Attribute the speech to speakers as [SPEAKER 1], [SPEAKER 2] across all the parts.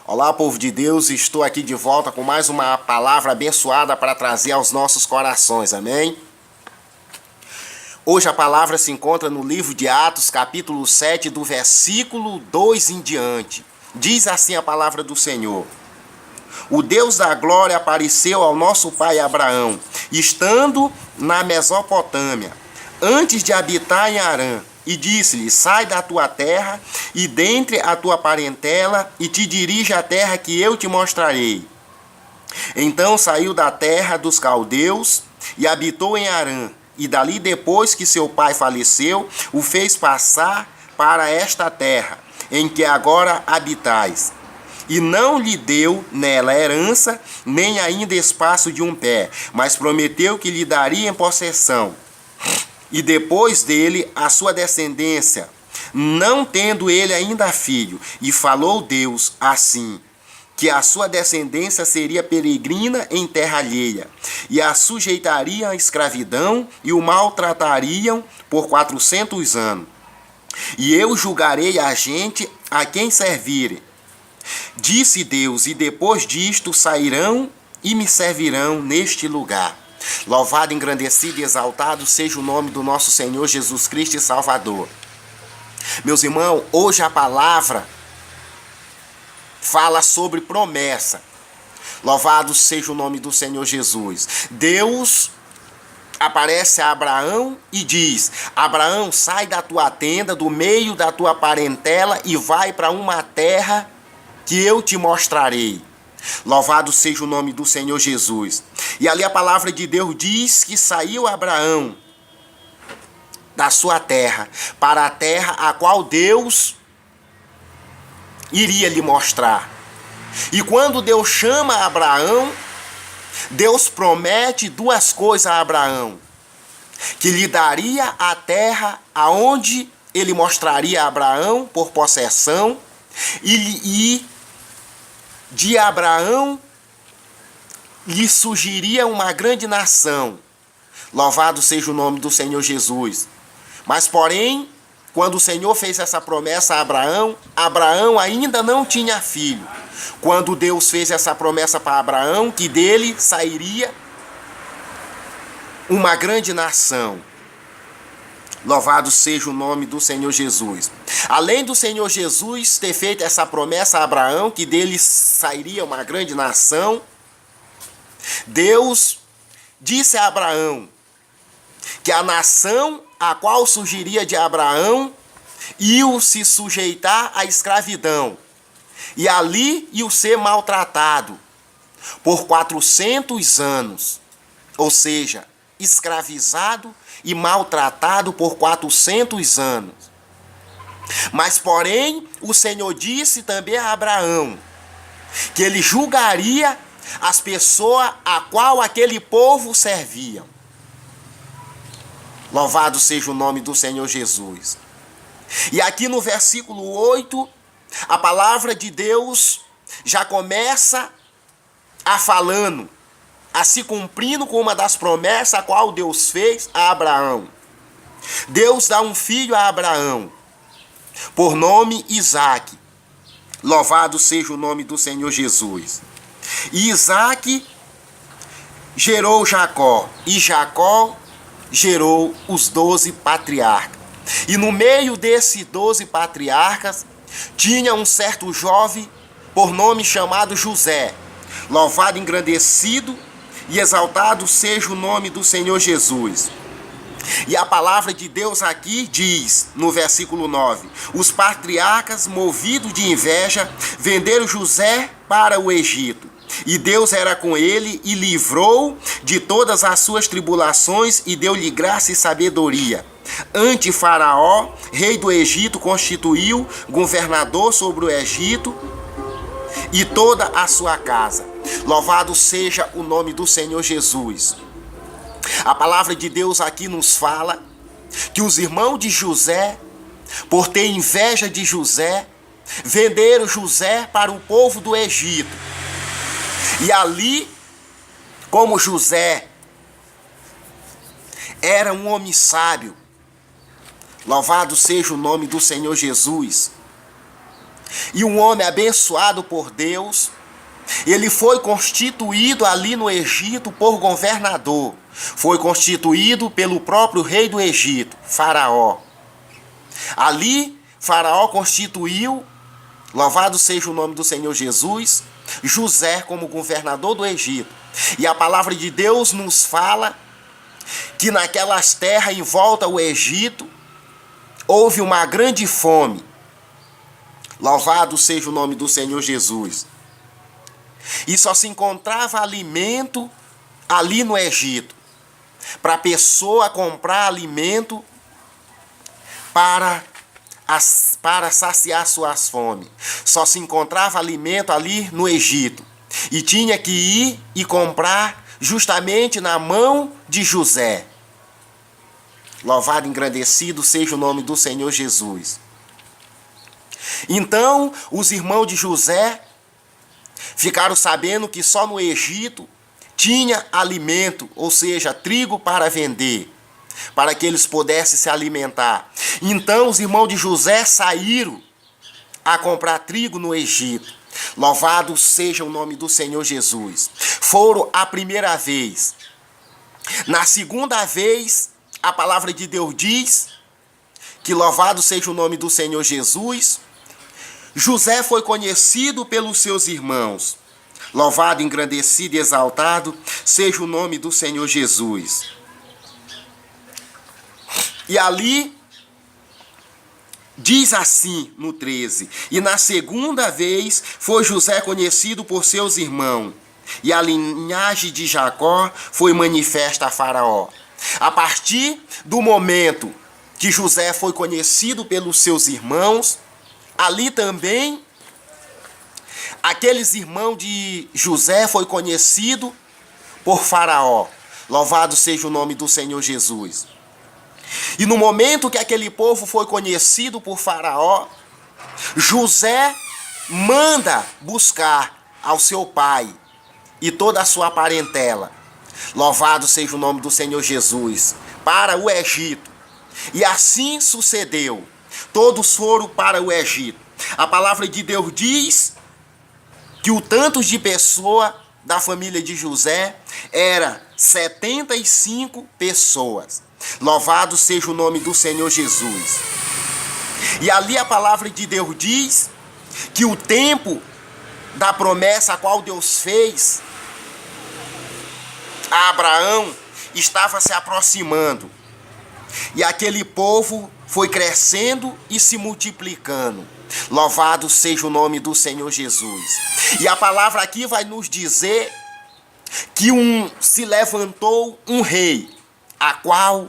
[SPEAKER 1] Olá, povo de Deus, estou aqui de volta com mais uma palavra abençoada para trazer aos nossos corações, amém? Hoje a palavra se encontra no livro de Atos, capítulo 7, do versículo 2 em diante. Diz assim a palavra do Senhor: O Deus da glória apareceu ao nosso pai Abraão, estando na Mesopotâmia, antes de habitar em Harã, e disse-lhe: Sai da tua terra e dentre a tua parentela, e te dirige à terra que eu te mostrarei. Então saiu da terra dos caldeus e habitou em Harã, e dali, depois que seu pai faleceu, o fez passar para esta terra, em que agora habitais. E não lhe deu nela herança, nem ainda espaço de um pé, mas prometeu que lhe daria em possessão. E depois dele a sua descendência, não tendo ele ainda filho. E falou Deus assim, que a sua descendência seria peregrina em terra alheia, e a sujeitariam à escravidão, e o maltratariam por 400 anos. E eu julgarei a gente a quem servirem. Disse Deus, e depois disto sairão e me servirão neste lugar. Louvado, engrandecido e exaltado seja o nome do nosso Senhor Jesus Cristo e Salvador. Meus irmãos, hoje a palavra fala sobre promessa. Louvado seja o nome do Senhor Jesus. Deus aparece a Abraão e diz: Abraão, sai da tua tenda, do meio da tua parentela e vai para uma terra que eu te mostrarei. Louvado seja o nome do Senhor Jesus. E ali a palavra de Deus diz que saiu Abraão da sua terra para a terra a qual Deus iria lhe mostrar. E quando Deus chama Abraão, Deus promete duas coisas a Abraão: que lhe daria a terra aonde ele mostraria a Abraão por possessão, e de Abraão lhe surgiria uma grande nação. Louvado seja o nome do Senhor Jesus. Mas porém, quando o Senhor fez essa promessa a Abraão, Abraão ainda não tinha filho. Quando Deus fez essa promessa para Abraão, que dele sairia uma grande nação. Louvado seja o nome do Senhor Jesus. Além do Senhor Jesus ter feito essa promessa a Abraão, que dele sairia uma grande nação, Deus disse a Abraão que a nação a qual surgiria de Abraão ia se sujeitar à escravidão. E ali ia ser maltratado por 400 anos. Ou seja, escravizado e maltratado por 400 anos. Mas porém, o Senhor disse também a Abraão que ele julgaria as pessoas a qual aquele povo servia. Louvado seja o nome do Senhor Jesus. E aqui no versículo 8, a palavra de Deus já começa a se cumprindo com uma das promessas a qual Deus fez a Abraão. Deus dá um filho a Abraão, por nome Isaque. Louvado seja o nome do Senhor Jesus. E Isaque gerou Jacó, e Jacó gerou os 12 patriarcas. E no meio desses 12 patriarcas, tinha um certo jovem, por nome chamado José. Louvado, engrandecido e exaltado seja o nome do Senhor Jesus. E a palavra de Deus aqui diz, no versículo 9: Os patriarcas, movidos de inveja, venderam José para o Egito. E Deus era com ele e livrou de todas as suas tribulações e deu-lhe graça e sabedoria. Ante Faraó, rei do Egito, constituiu governador sobre o Egito e toda a sua casa. Louvado seja o nome do Senhor Jesus. A palavra de Deus aqui nos fala que os irmãos de José, por ter inveja de José, venderam José para o povo do Egito. E ali, como José era um homem sábio, louvado seja o nome do Senhor Jesus, e um homem abençoado por Deus. Ele foi constituído ali no Egito por governador. Foi constituído pelo próprio rei do Egito, Faraó. Ali, Faraó constituiu, louvado seja o nome do Senhor Jesus, José como governador do Egito. E a palavra de Deus nos fala que naquelas terras em volta ao Egito houve uma grande fome. Louvado seja o nome do Senhor Jesus. E só se encontrava alimento ali no Egito, para a pessoa comprar alimento para saciar suas fomes. Só se encontrava alimento ali no Egito. E tinha que ir e comprar justamente na mão de José. Louvado e engrandecido seja o nome do Senhor Jesus. Então, os irmãos de José ficaram sabendo que só no Egito tinha alimento, ou seja, trigo para vender, para que eles pudessem se alimentar. Então os irmãos de José saíram a comprar trigo no Egito. Louvado seja o nome do Senhor Jesus. Foram a primeira vez. Na segunda vez, a palavra de Deus diz que louvado seja o nome do Senhor Jesus. José foi conhecido pelos seus irmãos. Louvado, engrandecido e exaltado seja o nome do Senhor Jesus. E ali diz assim no 13: e na segunda vez foi José conhecido por seus irmãos, e a linhagem de Jacó foi manifesta a Faraó. A partir do momento que José foi conhecido pelos seus irmãos, ali também aqueles irmãos de José foi conhecido por Faraó. Louvado seja o nome do Senhor Jesus. E no momento que aquele povo foi conhecido por Faraó, José manda buscar ao seu pai e toda a sua parentela. Louvado seja o nome do Senhor Jesus, para o Egito. E assim sucedeu. Todos foram para o Egito. A palavra de Deus diz que o tanto de pessoa da família de José era 75 pessoas. Louvado seja o nome do Senhor Jesus. E ali a palavra de Deus diz que o tempo da promessa a qual Deus fez a Abraão estava se aproximando. E aquele povo foi crescendo e se multiplicando. Louvado seja o nome do Senhor Jesus. E a palavra aqui vai nos dizer que se levantou um rei, a qual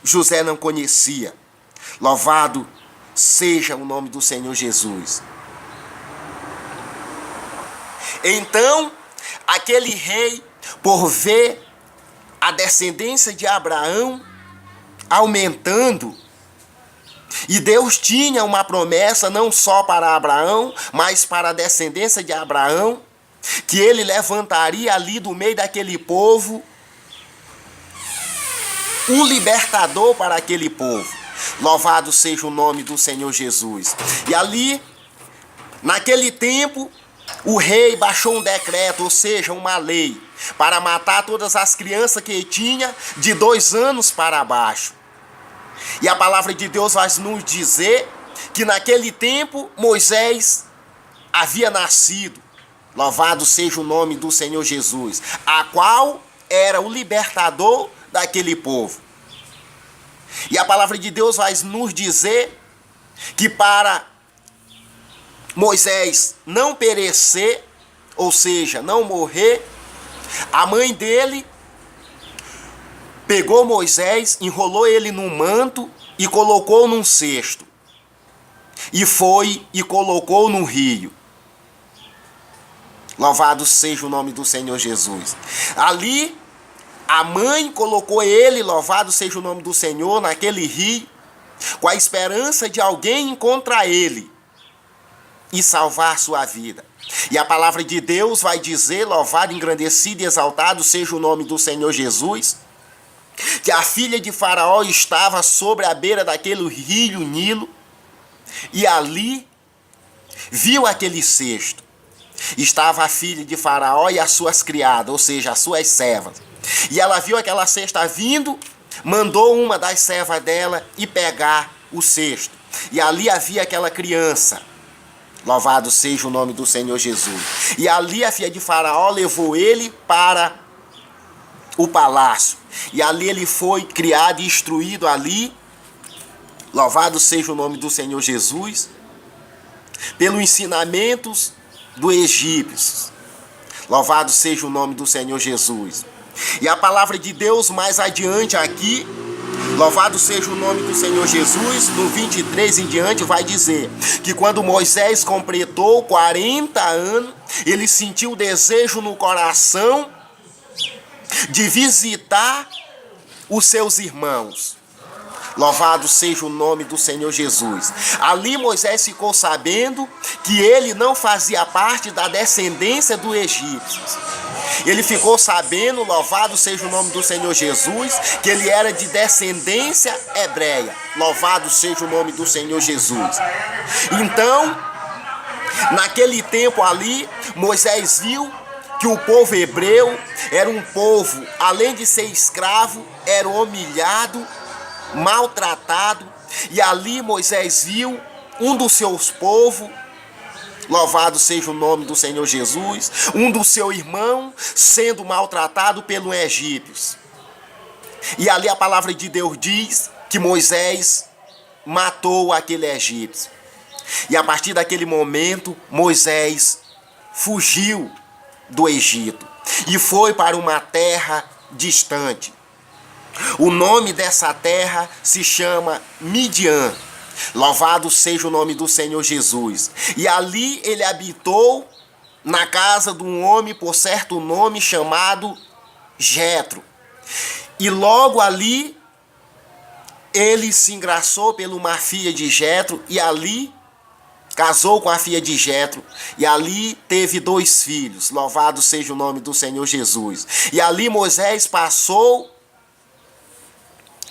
[SPEAKER 1] José não conhecia. Louvado seja o nome do Senhor Jesus. Então, aquele rei, por ver a descendência de Abraão aumentando, e Deus tinha uma promessa não só para Abraão, mas para a descendência de Abraão, que ele levantaria ali do meio daquele povo um libertador para aquele povo. Louvado seja o nome do Senhor Jesus. E ali, naquele tempo, o rei baixou um decreto, ou seja, uma lei, para matar todas as crianças que tinha de 2 anos para baixo. E a palavra de Deus vai nos dizer que naquele tempo Moisés havia nascido. Louvado seja o nome do Senhor Jesus, a qual era o libertador daquele povo. E a palavra de Deus vai nos dizer que para Moisés não perecer, ou seja, não morrer, a mãe dele pegou Moisés, enrolou ele num manto e colocou num cesto. E foi e colocou no rio. Louvado seja o nome do Senhor Jesus. Ali, a mãe colocou ele, louvado seja o nome do Senhor, naquele rio, com a esperança de alguém encontrar ele e salvar sua vida. E a palavra de Deus vai dizer, louvado, engrandecido e exaltado seja o nome do Senhor Jesus, que a filha de Faraó estava sobre a beira daquele rio Nilo, e ali viu aquele cesto. Estava a filha de Faraó e as suas criadas, ou seja, as suas servas. E ela viu aquela cesta vindo, mandou uma das servas dela ir pegar o cesto. E ali havia aquela criança. Louvado seja o nome do Senhor Jesus. E ali a filha de Faraó levou ele para o palácio. E ali ele foi criado e instruído ali. Louvado seja o nome do Senhor Jesus. Pelos ensinamentos do egípcios. Louvado seja o nome do Senhor Jesus. E a palavra de Deus mais adiante aqui, louvado seja o nome do Senhor Jesus, no 23 em diante vai dizer que quando Moisés completou 40 anos, ele sentiu o desejo no coração de visitar os seus irmãos. Louvado seja o nome do Senhor Jesus. Ali Moisés ficou sabendo que ele não fazia parte da descendência dos egípcios. Ele ficou sabendo, louvado seja o nome do Senhor Jesus, que ele era de descendência hebreia. Louvado seja o nome do Senhor Jesus. Então, naquele tempo ali, Moisés viu que o povo hebreu era um povo, além de ser escravo, era humilhado, maltratado, e ali Moisés viu um dos seus povos, louvado seja o nome do Senhor Jesus, um do seu irmão sendo maltratado pelos egípcios. E ali a palavra de Deus diz que Moisés matou aquele egípcio. E a partir daquele momento, Moisés fugiu do Egito e foi para uma terra distante. O nome dessa terra se chama Midian. Louvado seja o nome do Senhor Jesus. E ali ele habitou na casa de um homem por certo nome chamado Jetro. E logo ali ele se engraçou pela uma filha de Jetro e ali casou com a filha de Jetro e ali teve 2 filhos. Louvado seja o nome do Senhor Jesus. E ali Moisés passou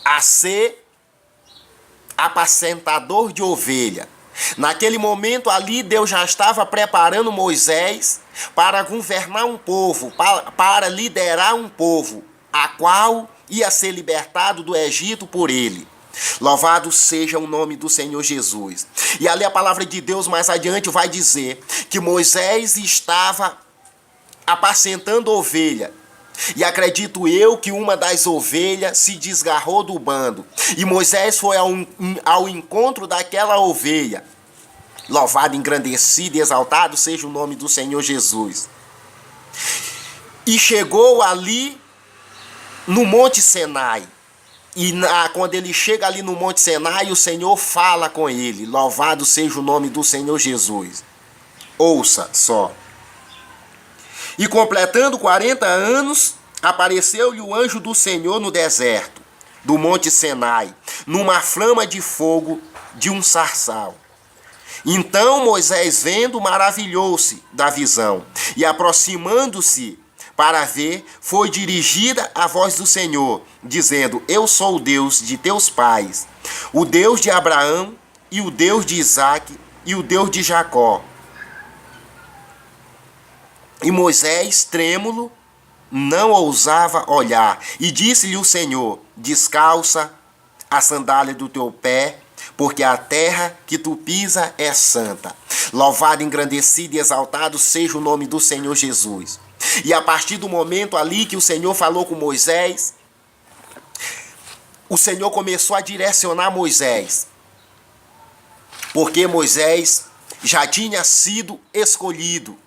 [SPEAKER 1] a ser apacentador de ovelha. Naquele momento ali Deus já estava preparando Moisés para governar um povo, para liderar um povo, a qual ia ser libertado do Egito por ele. Louvado seja o nome do Senhor Jesus. E ali a palavra de Deus mais adiante vai dizer que Moisés estava apacentando ovelha. E acredito eu que uma das ovelhas se desgarrou do bando. E Moisés foi ao encontro daquela ovelha. Louvado, engrandecido e exaltado seja o nome do Senhor Jesus. E chegou ali no Monte Sinai. E quando ele chega ali no Monte Sinai, o Senhor fala com ele. Louvado seja o nome do Senhor Jesus. Ouça só. E completando 40 anos, apareceu-lhe o anjo do Senhor no deserto, do Monte Sinai, numa flama de fogo de um sarçal. Então Moisés, vendo, maravilhou-se da visão, e aproximando-se para ver, foi dirigida a voz do Senhor, dizendo: Eu sou o Deus de teus pais, o Deus de Abraão, e o Deus de Isaque, e o Deus de Jacó. E Moisés, trêmulo, não ousava olhar. E disse-lhe o Senhor: Descalça a sandália do teu pé, porque a terra que tu pisa é santa. Louvado, engrandecido e exaltado seja o nome do Senhor Jesus. E a partir do momento ali que o Senhor falou com Moisés, o Senhor começou a direcionar Moisés. Porque Moisés já tinha sido escolhido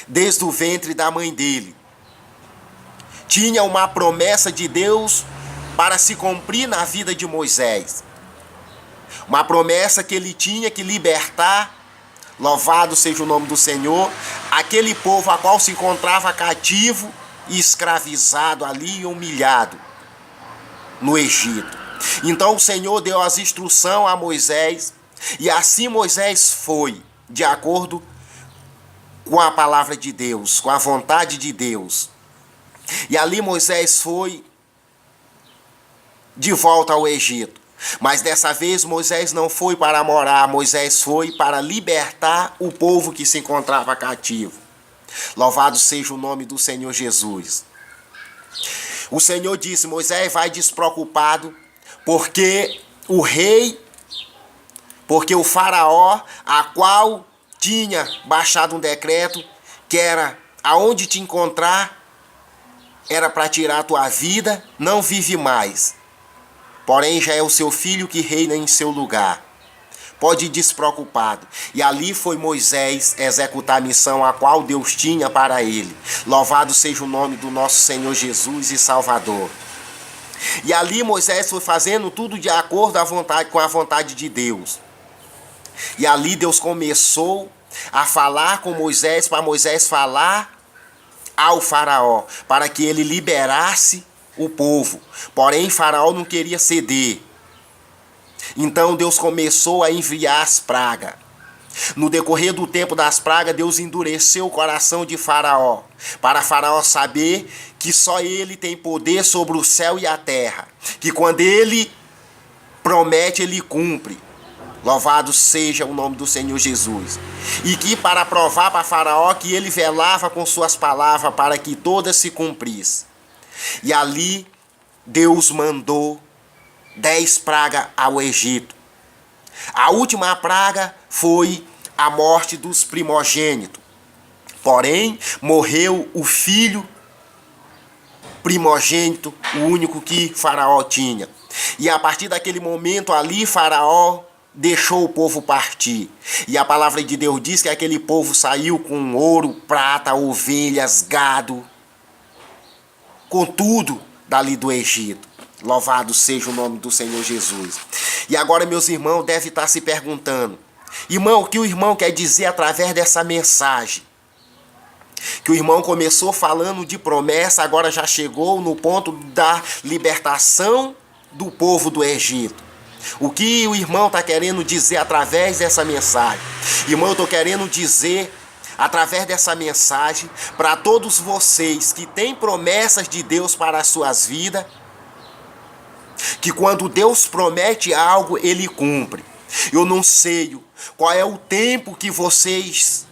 [SPEAKER 1] desde o ventre da mãe dele. Tinha uma promessa de Deus para se cumprir na vida de Moisés. Uma promessa que ele tinha que libertar, louvado seja o nome do Senhor, aquele povo a qual se encontrava cativo e escravizado ali e humilhado no Egito. Então o Senhor deu as instruções a Moisés e assim Moisés foi, de acordo com a palavra de Deus, com a vontade de Deus. E ali Moisés foi de volta ao Egito. Mas dessa vez Moisés não foi para morar, Moisés foi para libertar o povo que se encontrava cativo. Louvado seja o nome do Senhor Jesus. O Senhor disse: Moisés, vai despreocupado, porque o faraó, a qual tinha baixado um decreto, que era aonde te encontrar, era para tirar a tua vida, não vive mais. Porém, já é o seu filho que reina em seu lugar. Pode ir despreocupado. E ali foi Moisés executar a missão a qual Deus tinha para ele. Louvado seja o nome do nosso Senhor Jesus e Salvador. E ali Moisés foi fazendo tudo de acordo com a vontade de Deus. E ali Deus começou a falar com Moisés, para Moisés falar ao faraó, para que ele liberasse o povo. Porém, Faraó não queria ceder. Então Deus começou a enviar as pragas. No decorrer do tempo das pragas, Deus endureceu o coração de Faraó, para Faraó saber que só ele tem poder sobre o céu e a terra, que quando ele promete, ele cumpre. Louvado seja o nome do Senhor Jesus. E que para provar para Faraó que ele velava com suas palavras para que todas se cumprissem. E ali Deus mandou 10 pragas ao Egito. A última praga foi a morte dos primogênitos. Porém, morreu o filho primogênito, o único que Faraó tinha. E a partir daquele momento ali, Faraó deixou o povo partir. E a palavra de Deus diz que aquele povo saiu com ouro, prata, ovelhas, gado, com tudo dali do Egito. Louvado seja o nome do Senhor Jesus. E agora, meus irmãos, devem estar se perguntando: irmão, o que o irmão quer dizer através dessa mensagem? Que o irmão começou falando de promessa, agora já chegou no ponto da libertação do povo do Egito. O que o irmão está querendo dizer através dessa mensagem? Irmão, eu estou querendo dizer através dessa mensagem para todos vocês que têm promessas de Deus para as suas vidas, que quando Deus promete algo, Ele cumpre. Eu não sei qual é o tempo que vocês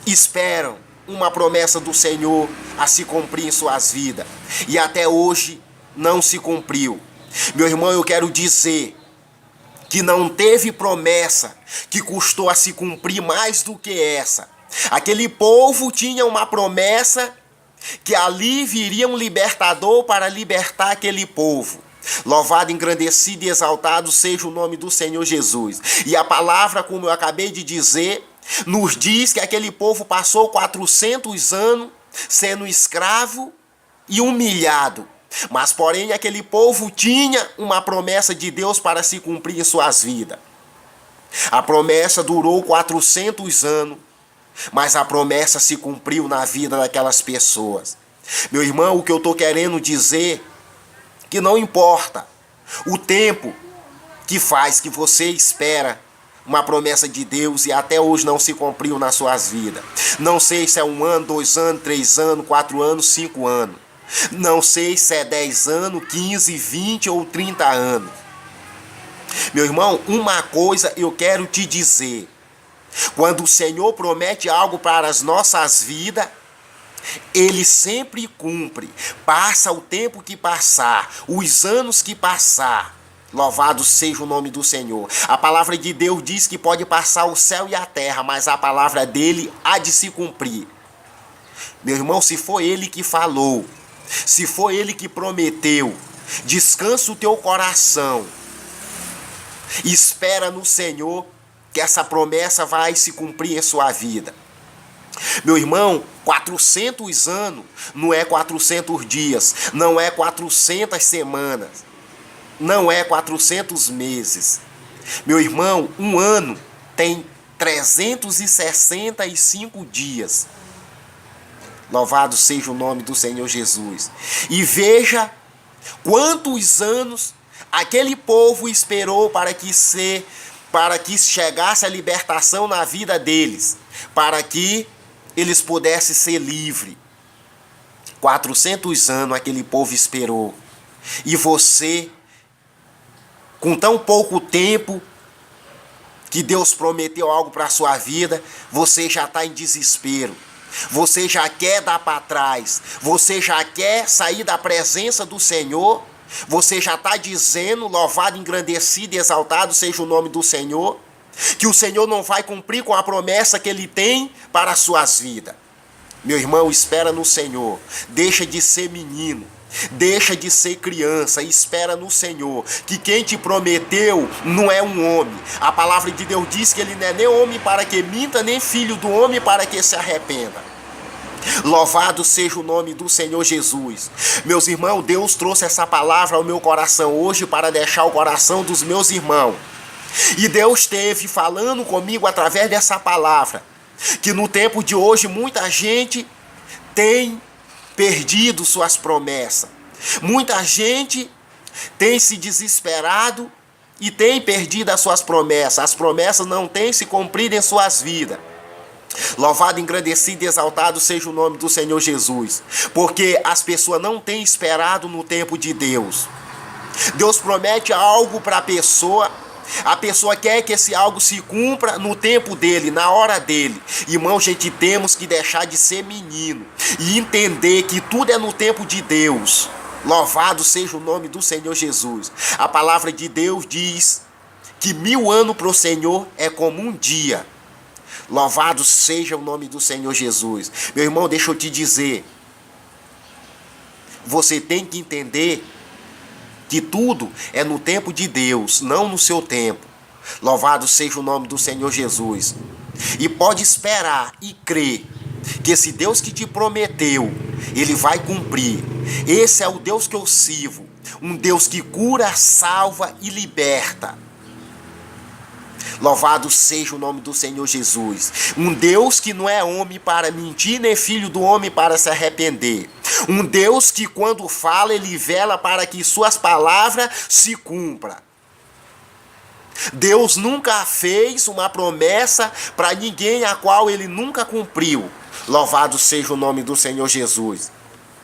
[SPEAKER 1] esperam uma promessa do Senhor a se cumprir em suas vidas, e até hoje não se cumpriu. Meu irmão, eu quero dizer que não teve promessa que custou a se cumprir mais do que essa. Aquele povo tinha uma promessa que ali viria um libertador para libertar aquele povo. Louvado, engrandecido e exaltado seja o nome do Senhor Jesus. E a palavra, como eu acabei de dizer, nos diz que aquele povo passou 400 anos sendo escravo e humilhado. Mas, porém, aquele povo tinha uma promessa de Deus para se cumprir em suas vidas. A promessa durou 400 anos, mas a promessa se cumpriu na vida daquelas pessoas. Meu irmão, o que eu estou querendo dizer, que não importa o tempo que faz que você espera uma promessa de Deus e até hoje não se cumpriu nas suas vidas. Não sei se é 1 ano, 2 anos, 3 anos, 4 anos, 5 anos. Não sei se é 10 anos, 15, 20 ou 30 anos. Meu irmão, uma coisa eu quero te dizer. Quando o Senhor promete algo para as nossas vidas, Ele sempre cumpre. Passa o tempo que passar, os anos que passar. Louvado seja o nome do Senhor. A palavra de Deus diz que pode passar o céu e a terra, mas a palavra dele há de se cumprir. Meu irmão, se foi Ele que falou, se foi Ele que prometeu, descansa o teu coração. Espera no Senhor que essa promessa vai se cumprir em sua vida. Meu irmão, 400 anos não é 400 dias, não é 400 semanas, não é 400 meses. Meu irmão, um ano tem 365 dias. Louvado seja o nome do Senhor Jesus. E veja quantos anos aquele povo esperou para que chegasse a libertação na vida deles, para que eles pudessem ser livres. 400 anos aquele povo esperou. E você, com tão pouco tempo que Deus prometeu algo para a sua vida, você já está em desespero. Você já quer dar para trás. Você já quer sair da presença do Senhor. Você já está dizendo, louvado, engrandecido e exaltado seja o nome do Senhor, que o Senhor não vai cumprir com a promessa que Ele tem para as suas vidas. Meu irmão, espera no Senhor. Deixa de ser menino. Deixa de ser criança, espera no Senhor, que quem te prometeu não é um homem. A palavra de Deus diz que ele não é nem homem para que minta, nem filho do homem para que se arrependa. Louvado seja o nome do Senhor Jesus. Meus irmãos, Deus trouxe essa palavra ao meu coração hoje para deixar o coração dos meus irmãos. E Deus esteve falando comigo através dessa palavra, que no tempo de hoje muita gente tem perdido suas promessas. Muita gente tem se desesperado e tem perdido as suas promessas. As promessas não têm se cumprido em suas vidas. Louvado, engrandecido e exaltado seja o nome do Senhor Jesus. Porque as pessoas não têm esperado no tempo de Deus. Deus promete algo para a pessoa quer que esse algo se cumpra no tempo dele, na hora dele. Irmão, gente, temos que deixar de ser menino e entender que tudo é no tempo de Deus. Louvado seja o nome do Senhor Jesus. A palavra de Deus diz que 1000 anos para o Senhor é como um dia. Louvado seja o nome do Senhor Jesus. Meu irmão, deixa eu te dizer, você tem que entender que tudo é no tempo de Deus, não no seu tempo. Louvado seja o nome do Senhor Jesus. E pode esperar e crer que esse Deus que te prometeu, Ele vai cumprir. Esse é o Deus que eu sirvo. Um Deus que cura, salva e liberta. Louvado seja o nome do Senhor Jesus. Um Deus que não é homem para mentir, nem filho do homem para se arrepender. Um Deus que quando fala, Ele vela para que suas palavras se cumpram. Deus nunca fez uma promessa para ninguém a qual Ele nunca cumpriu. Louvado seja o nome do Senhor Jesus.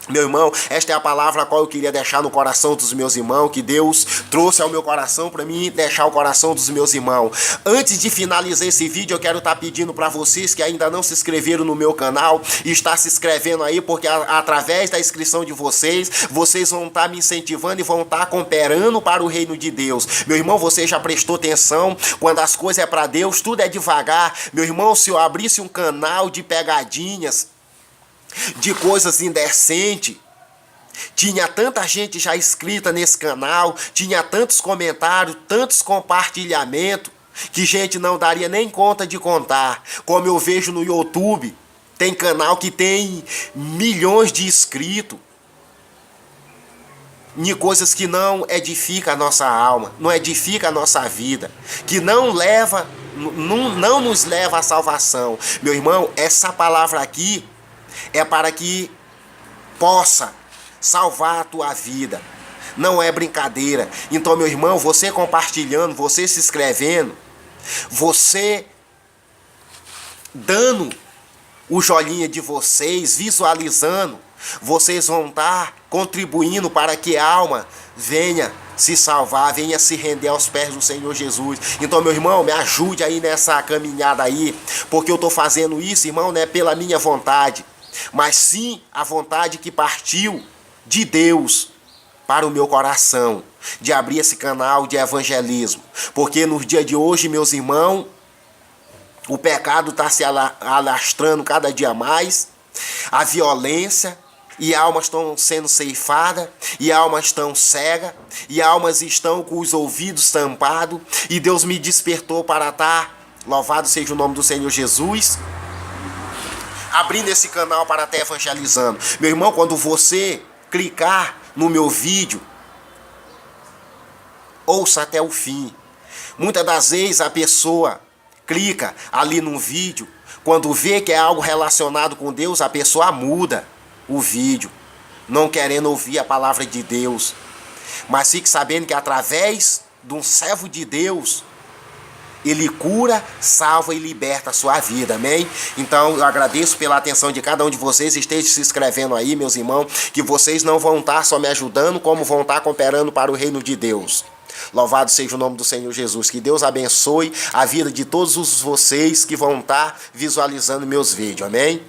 [SPEAKER 1] Meu irmão, esta é a palavra a qual eu queria deixar no coração dos meus irmãos, que Deus trouxe ao meu coração para mim deixar o coração dos meus irmãos. Antes de finalizar esse vídeo, eu quero estar pedindo para vocês que ainda não se inscreveram no meu canal, e estar se inscrevendo aí, porque através da inscrição de vocês, vocês vão estar me incentivando e vão estar cooperando para o reino de Deus. Meu irmão, você já prestou atenção? Quando as coisas é para Deus, tudo é devagar. Meu irmão, se eu abrisse um canal de pegadinhas, de coisas indecentes, tinha tanta gente já inscrita nesse canal, tinha tantos comentários, tantos compartilhamentos, que gente não daria nem conta de contar. Como eu vejo no YouTube, tem canal que tem milhões de inscritos, em coisas que não edificam a nossa alma, não edificam a nossa vida, que não nos leva à salvação. Meu irmão, essa palavra aqui é para que possa salvar a tua vida. Não é brincadeira. Então, meu irmão, você compartilhando, você se inscrevendo, você dando o joinha de vocês, visualizando, vocês vão estar contribuindo para que a alma venha se salvar, venha se render aos pés do Senhor Jesus. Então, meu irmão, me ajude aí nessa caminhada aí, porque eu estou fazendo isso, irmão, não é pela minha vontade, mas sim a vontade que partiu de Deus para o meu coração, de abrir esse canal de evangelismo. Porque nos dias de hoje, meus irmãos, o pecado está se alastrando cada dia mais, a violência, e almas estão sendo ceifadas, e almas estão cegas, e almas estão com os ouvidos tampados, e Deus me despertou para estar, louvado seja o nome do Senhor Jesus, abrindo esse canal para estar evangelizando. Meu irmão, quando você clicar no meu vídeo, ouça até o fim. Muitas das vezes a pessoa clica ali no vídeo, quando vê que é algo relacionado com Deus, a pessoa muda o vídeo, não querendo ouvir a palavra de Deus. Mas fique sabendo que através de um servo de Deus, Ele cura, salva e liberta a sua vida, amém? Então eu agradeço pela atenção de cada um de vocês. Esteja se inscrevendo aí, meus irmãos, que vocês não vão estar só me ajudando, como vão estar cooperando para o reino de Deus. Louvado seja o nome do Senhor Jesus. Que Deus abençoe a vida de todos vocês que vão estar visualizando meus vídeos. Amém?